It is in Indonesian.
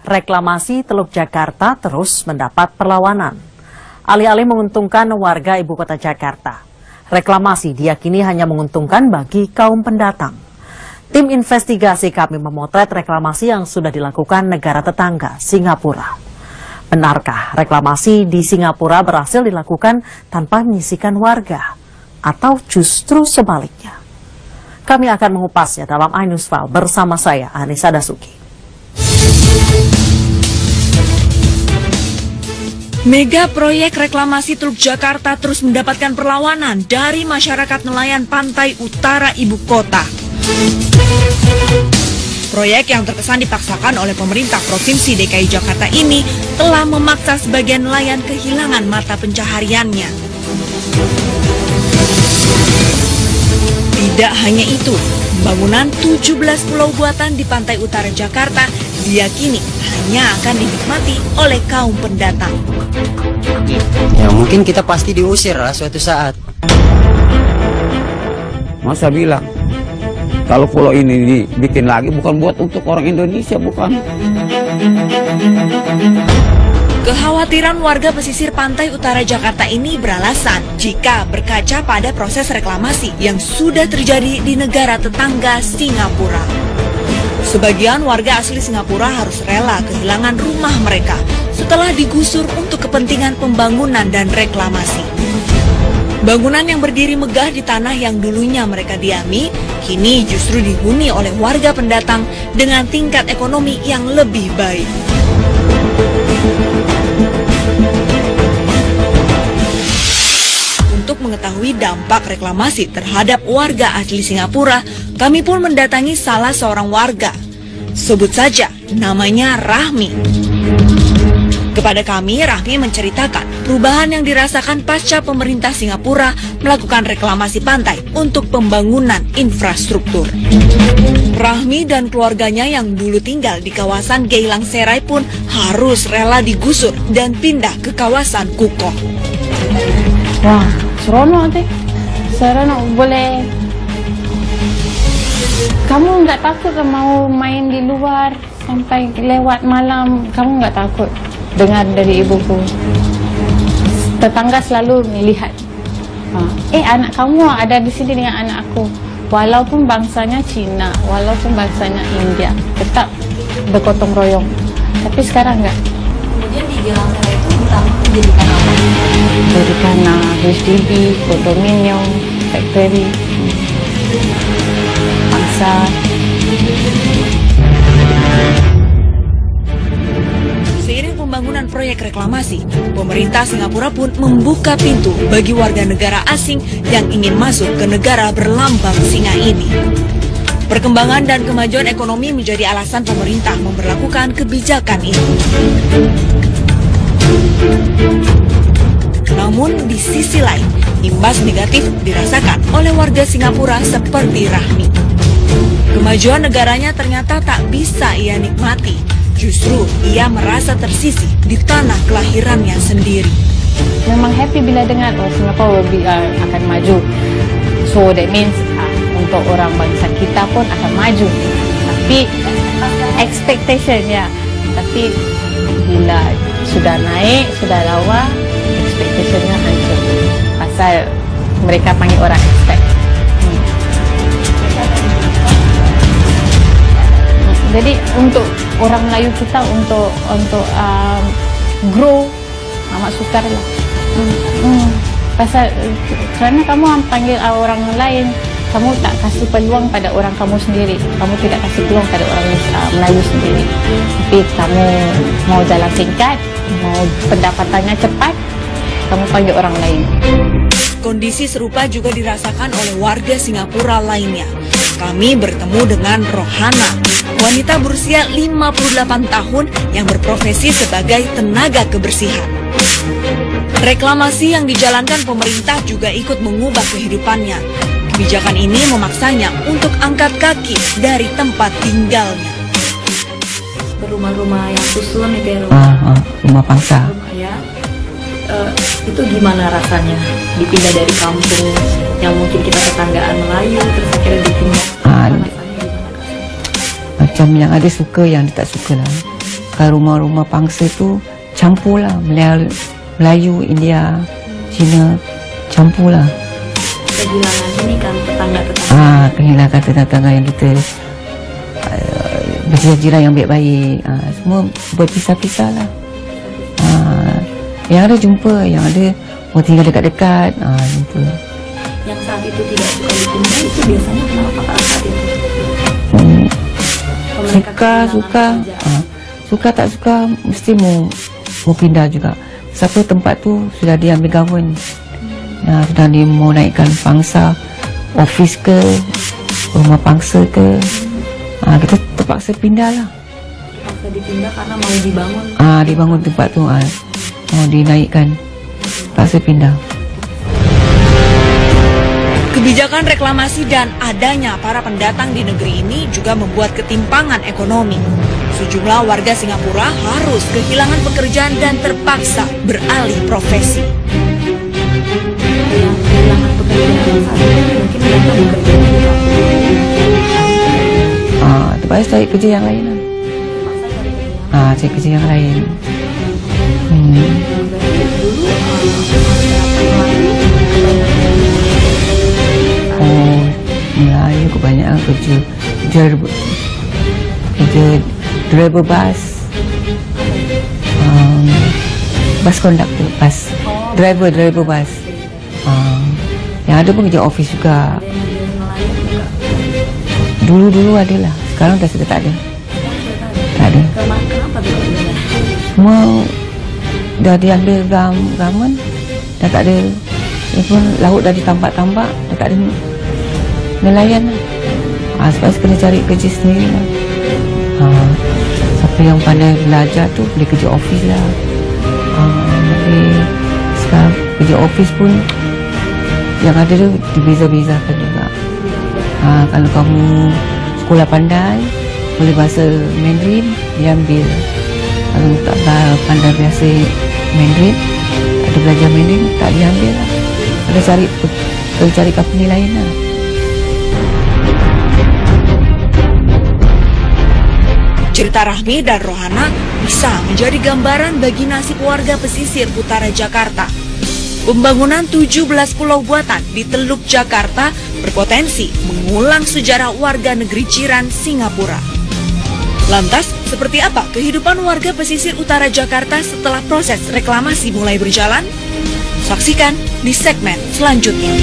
Reklamasi Teluk Jakarta terus mendapat perlawanan. Alih-alih menguntungkan warga ibu kota Jakarta, reklamasi diyakini hanya menguntungkan bagi kaum pendatang. Tim investigasi kami memotret reklamasi yang sudah dilakukan negara tetangga, Singapura. Benarkah reklamasi di Singapura berhasil dilakukan tanpa menyisihkan warga? Atau justru sebaliknya? Kami akan mengupasnya dalam iNews File bersama saya, Anissa Dasuki. Mega proyek reklamasi Teluk Jakarta terus mendapatkan perlawanan dari masyarakat nelayan pantai utara ibu kota. Proyek yang terkesan dipaksakan oleh pemerintah Provinsi DKI Jakarta ini telah memaksa sebagian nelayan kehilangan mata pencahariannya. Tidak hanya itu, pembangunan 17 pulau buatan di pantai utara Jakarta diyakini hanya akan dinikmati oleh kaum pendatang. Ya mungkin kita pasti diusir lah suatu saat. Masa bilang kalau pulau ini dibikin lagi bukan buat untuk orang Indonesia, bukan. Kekhawatiran warga pesisir pantai utara Jakarta ini beralasan jika berkaca pada proses reklamasi yang sudah terjadi di negara tetangga Singapura. Sebagian warga asli Singapura harus rela kehilangan rumah mereka setelah digusur untuk kepentingan pembangunan dan reklamasi. Bangunan yang berdiri megah di tanah yang dulunya mereka diami, kini justru dihuni oleh warga pendatang dengan tingkat ekonomi yang lebih baik. Untuk mengetahui dampak reklamasi terhadap warga asli Singapura, kami pun mendatangi salah seorang warga. Sebut saja namanya Rahmi. Kepada kami, Rahmi menceritakan perubahan yang dirasakan pasca pemerintah Singapura melakukan reklamasi pantai untuk pembangunan infrastruktur. Rahmi dan keluarganya yang dulu tinggal di kawasan Geylang Serai pun harus rela digusur dan pindah ke kawasan Kukoh. Wah, seronok deh. Seronok boleh. Kamu nggak takut mau main di luar sampai lewat malam? Kamu nggak takut? Dengar dari ibuku, tetangga selalu melihat, anak kamu ada di sini dengan anak aku. Walaupun bangsanya Cina, walaupun bangsanya India, tetap bergotong royong. Tapi sekarang enggak. Kemudian di Geylang Serai itu dijadikan apa? Dijadikan HDB, kondominium, factory, pasar. Seiring pembangunan proyek reklamasi, pemerintah Singapura pun membuka pintu bagi warga negara asing yang ingin masuk ke negara berlambang singa ini. Perkembangan dan kemajuan ekonomi menjadi alasan pemerintah memberlakukan kebijakan ini. Namun di sisi lain, imbas negatif dirasakan oleh warga Singapura seperti Rahmi. Kemajuan negaranya ternyata tak bisa ia nikmati. Justru ia merasa tersisih di tanah kelahirannya sendiri. Memang happy bila dengar Singapura akan maju. So that means untuk orang bangsa kita pun akan maju. Tapi expectation ya. Tapi bila sudah naik, sudah lawa, expectationnya hancur. Pasal mereka panggil orang expect. Jadi untuk orang Melayu kita untuk grow amat sukar lah. Pasal kerana kamu panggil orang lain, kamu tak kasih peluang pada orang kamu sendiri. Kamu tidak kasih peluang pada orang Melayu sendiri. Tapi kamu mau jalan singkat, mau pendapatannya cepat, kamu panggil orang lain. Kondisi serupa juga dirasakan oleh warga Singapura lainnya. Kami bertemu dengan Rohana, wanita berusia 58 tahun yang berprofesi sebagai tenaga kebersihan. Reklamasi yang dijalankan pemerintah juga ikut mengubah kehidupannya. Kebijakan ini memaksanya untuk angkat kaki dari tempat tinggalnya. Rumah-rumah yang susun itu ya, Rumah pangsa. ya. Itu gimana rasanya dipindah dari kampung yang mungkin kita tetanggaan Melayu terus akhirnya dipindah? Macam yang ada suka, yang dia tak suka lah. Kalau rumah-rumah pangsa tu campur lah, Melayu, India, Cina, campur lah. Kehilangan ini kan tetangga-tetangga. Kehilangan tetangga yang kita berjiran yang baik-baik. Semua berpisah-pisah lah. Yang ada jumpa, yang ada mau tinggal dekat-dekat, jumpa. Yang saat itu tidak suka dipindah itu biasanya kenapa Kak saat itu? Suka tak suka mesti mau pindah juga. Siapa tempat tu sudah diambil govern. Sudah dia mau naikkan pangsa, office ke, rumah pangsa ke, kita terpaksa pindah lah. Terpaksa dipindah karena mau dibangun. Dibangun tempat tu, mau dinaikkan, terpaksa pindah. Kebijakan reklamasi dan adanya para pendatang di negeri ini juga membuat ketimpangan ekonomi. Sejumlah warga Singapura harus kehilangan pekerjaan dan terpaksa beralih profesi. Yang kehilangan pekerjaan saat ini mungkin mereka bekerja di kampung. Terpaksa cari kerja yang lain lah. Cari kerja yang lain. Melayu kebanyakan kerja driver bus, bus conductor, driver bus. Yang ada pun kerja office juga. Dulu ada lah, sekarang sudah tak ada. Tak ada. Kenapa tu? Semua dah diambil government, dah tak ada. Pun laut dah ditambak-tambak, dah tak ada nelayan lah. Sebab kena cari kerja sendiri lah. Siapa yang pandai belajar tu boleh kerja office lah. Tapi sekarang kerja office pun yang ada tu dibeza-bezakan juga. Kalau kamu sekolah pandai, boleh bahasa Mandarin, diambil. Kalau tak pandai bahasa Mandarin, tak ada belajar Mandarin, tak diambil lah. Kalau cari company lain lah. Cerita Rahmi dan Rohana bisa menjadi gambaran bagi nasib warga pesisir utara Jakarta. Pembangunan 17 pulau buatan di Teluk Jakarta berpotensi mengulang sejarah warga negeri jiran Singapura. Lantas, seperti apa kehidupan warga pesisir utara Jakarta setelah proses reklamasi mulai berjalan? Saksikan di segmen selanjutnya.